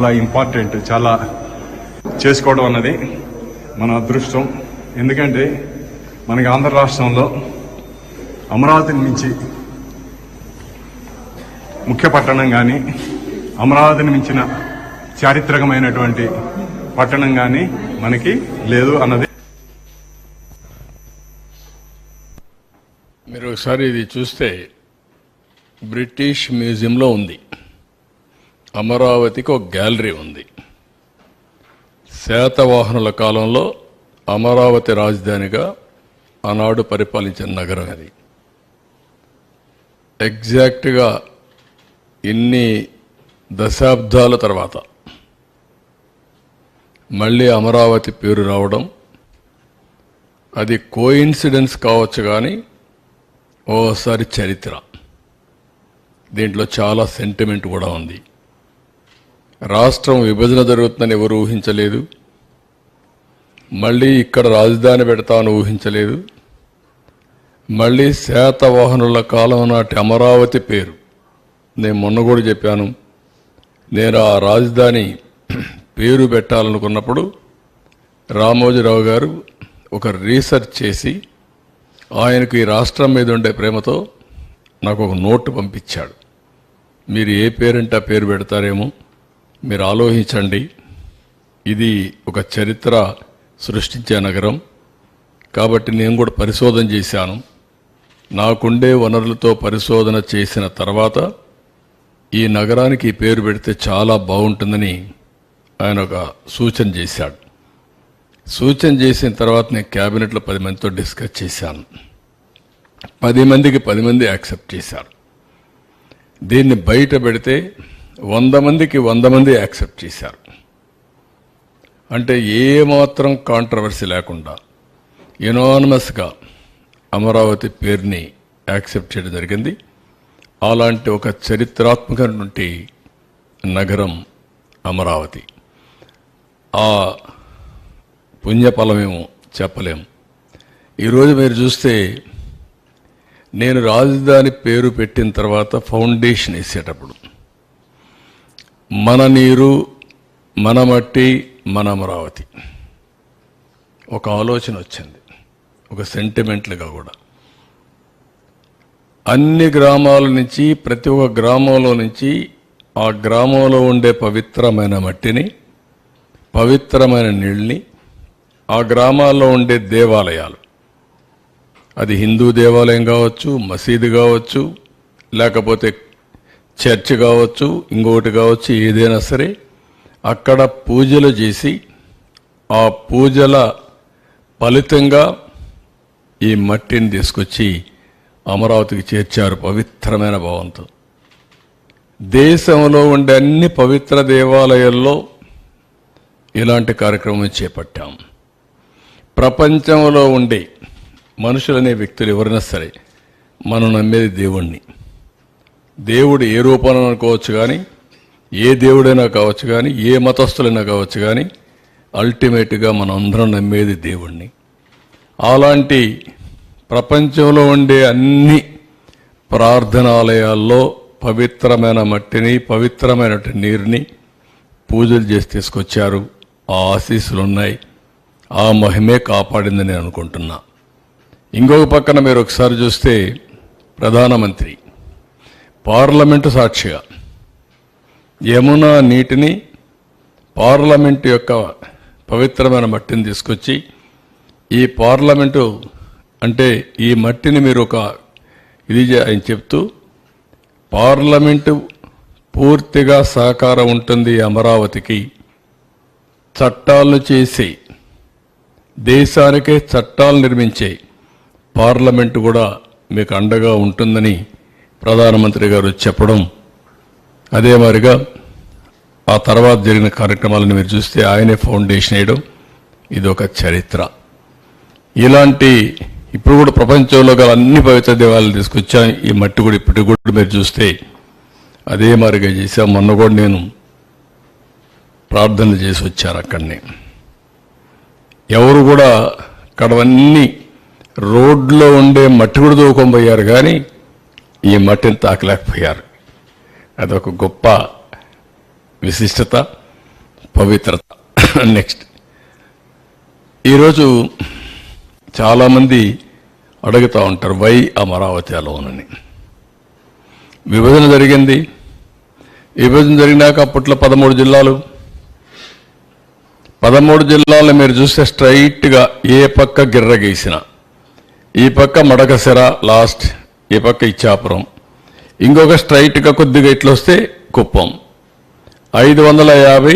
చాలా ఇంపార్టెంట్. చాలా చేసుకోవడం అన్నది మన అదృష్టం. ఎందుకంటే మనకి ఆంధ్ర రాష్ట్రంలో అమరావతిని మించి ముఖ్య పట్టణం కానీ, అమరావతిని మించిన చారిత్రకమైనటువంటి పట్టణం కానీ మనకి లేదు అన్నది. మీరు ఒకసారి ఇది చూస్తే బ్రిటిష్ మ్యూజియంలో ఉంది. అమరావతికి ఒక గ్యాలరీ ఉంది. శాతవాహనుల కాలంలో అమరావతి రాజధానిగా ఆనాడు పరిపాలించిన నగరం అది. ఎగ్జాక్ట్గా ఇన్ని దశాబ్దాల తర్వాత మళ్ళీ అమరావతి పేరు రావడం అది కోయిన్సిడెన్స్ కావచ్చు, కానీ ఓసారి చరిత్ర. దీంట్లో చాలా సెంటిమెంట్ కూడా ఉంది. రాష్ట్రం విభజన జరుగుతుందని ఎవరు ఊహించలేదు. మళ్ళీ ఇక్కడ రాజధాని పెడతామని ఊహించలేదు. మళ్ళీ శాతవాహనుల కాలం నాటి అమరావతి పేరు, నేను మొన్న కూడా చెప్పాను, నేను ఆ రాజధాని పేరు పెట్టాలనుకున్నప్పుడు రామోజీరావు గారు ఒక రీసెర్చ్ చేసి ఆయనకు ఈ రాష్ట్రం మీద ఉండే ప్రేమతో నాకు ఒక నోటు పంపించాడు. మీరు ఏ పేరంటే ఆ పేరు పెడతారేమో, మీరు ఆలోచించండి. ఇది ఒక చరిత్ర సృష్టించే నగరం కాబట్టి నేను కూడా పరిశోధన చేశాను. నాకుండే వనరులతో పరిశోధన చేసిన తర్వాత ఈ నగరానికి ఈ పేరు పెడితే చాలా బాగుంటుందని ఆయన ఒక సూచన చేశాడు. సూచన చేసిన తర్వాత నేను క్యాబినెట్లో 10 మందితో డిస్కస్ చేశాను. 10 మందికి 10 మంది యాక్సెప్ట్ చేశారు. దీన్ని బయట పెడితే 100 మందికి 100 మంది యాక్సెప్ట్ చేశారు. అంటే ఏమాత్రం కాంట్రవర్సీ లేకుండా యునానిమస్గా అమరావతి పేరుని యాక్సెప్ట్ చేయడం జరిగింది. అలాంటి ఒక చరిత్రాత్మకమైనటువంటి నగరం అమరావతి. ఆ పుణ్యఫలమేమో చెప్పలేము. ఈరోజు మీరు చూస్తే నేను రాజధాని పేరు పెట్టిన తర్వాత ఫౌండేషన్ వేసేటప్పుడు మన నీరు, మన మట్టి, మన అమరావతి ఒక ఆలోచన వచ్చింది, ఒక సెంటిమెంట్లుగా కూడా. అన్ని గ్రామాల నుంచి, ప్రతి ఒక్క గ్రామంలో నుంచి ఆ గ్రామంలో ఉండే పవిత్రమైన మట్టిని, పవిత్రమైన నీళ్ళని, ఆ గ్రామాల్లో ఉండే దేవాలయాలు, అది హిందూ దేవాలయం కావచ్చు, మసీదు కావచ్చు, లేకపోతే చర్చ్ కావచ్చు, ఇంకొకటి కావచ్చు, ఏదైనా సరే అక్కడ పూజలు చేసి ఆ పూజల ఫలితంగా ఈ మట్టిని తీసుకొచ్చి అమరావతికి చేర్చారు పవిత్రమైన భావంతో. దేశంలో ఉండే అన్ని పవిత్ర దేవాలయాల్లో ఇలాంటి కార్యక్రమం చేపట్టాం. ప్రపంచంలో ఉండే మనుషులనే వ్యక్తులు ఎవరైనా సరే మనం నమ్మేది దేవుణ్ణి. దేవుడు ఏ రూపంలో అనుకోవచ్చు, కానీ ఏ దేవుడైనా కావచ్చు, కానీ ఏ మతస్థులైనా కావచ్చు, కానీ అల్టిమేట్గా మనం అందరం నమ్మేది దేవుణ్ణి. అలాంటి ప్రపంచంలో ఉండే అన్ని ప్రార్థనాలయాల్లో పవిత్రమైన మట్టిని, పవిత్రమైన నీరుని పూజలు చేసి తీసుకొచ్చారు. ఆ ఆశీస్సులు ఉన్నాయి. ఆ మహిమే కాపాడిందని నేను అనుకుంటున్నా. ఇంకొక పక్కన మీరు ఒకసారి చూస్తే ప్రధానమంత్రి పార్లమెంటు సాక్షిగా యమునా నీటిని, పార్లమెంటు యొక్క పవిత్రమైన మట్టిని తీసుకొచ్చి, ఈ పార్లమెంటు అంటే ఈ మట్టిని మీరు ఒక ఇది ఆయన చెప్తూ, పార్లమెంటు పూర్తిగా సహకారం ఉంటుంది అమరావతికి, చట్టాలను చేసి దేశానికే చట్టాలు నిర్మించే పార్లమెంటు కూడా మీకు అండగా ఉంటుందని ప్రధానమంత్రి గారు చెప్పడం. అదే మాదిరిగా ఆ తర్వాత జరిగిన కార్యక్రమాలను మీరు చూస్తే ఆయనే ఫౌండేషన్ వేయడం, ఇది ఒక చరిత్ర. ఇలాంటి ఇప్పుడు కూడా ప్రపంచంలో గల అన్ని పవిత్ర దేవాలయాలు తీసుకొచ్చాం. ఈ మట్టి కూడా ఇప్పటికి కూడా మీరు చూస్తే అదే మాదిరిగా చేశాం. మొన్న కూడా నేను ప్రార్థనలు చేసి వచ్చాను అక్కడనే. ఎవరు కూడా అక్కడవన్నీ రోడ్లో ఉండే మట్టి కూడా దూకొని పోయారు, కానీ ఈ మట్టిని తాకలేకపోయారు. అదొక గొప్ప విశిష్టత. పవిత్రత. నెక్స్ట్, ఈరోజు చాలామంది అడుగుతూ ఉంటారు వై అమరావతి అలోనని. విభజన జరిగింది. విభజన జరిగినాక అప్పట్లో 13 జిల్లాలు. 13 జిల్లాలు మీరు చూస్తే స్ట్రైట్గా ఏ పక్క గిర్ర గీసిన, ఈ పక్క మడకసిర లాస్ట్, ఈ పక్క ఇచ్చాపురం, ఇంకొక స్ట్రైట్గా కొద్దిగా ఇట్లా వస్తే కుప్పం. 550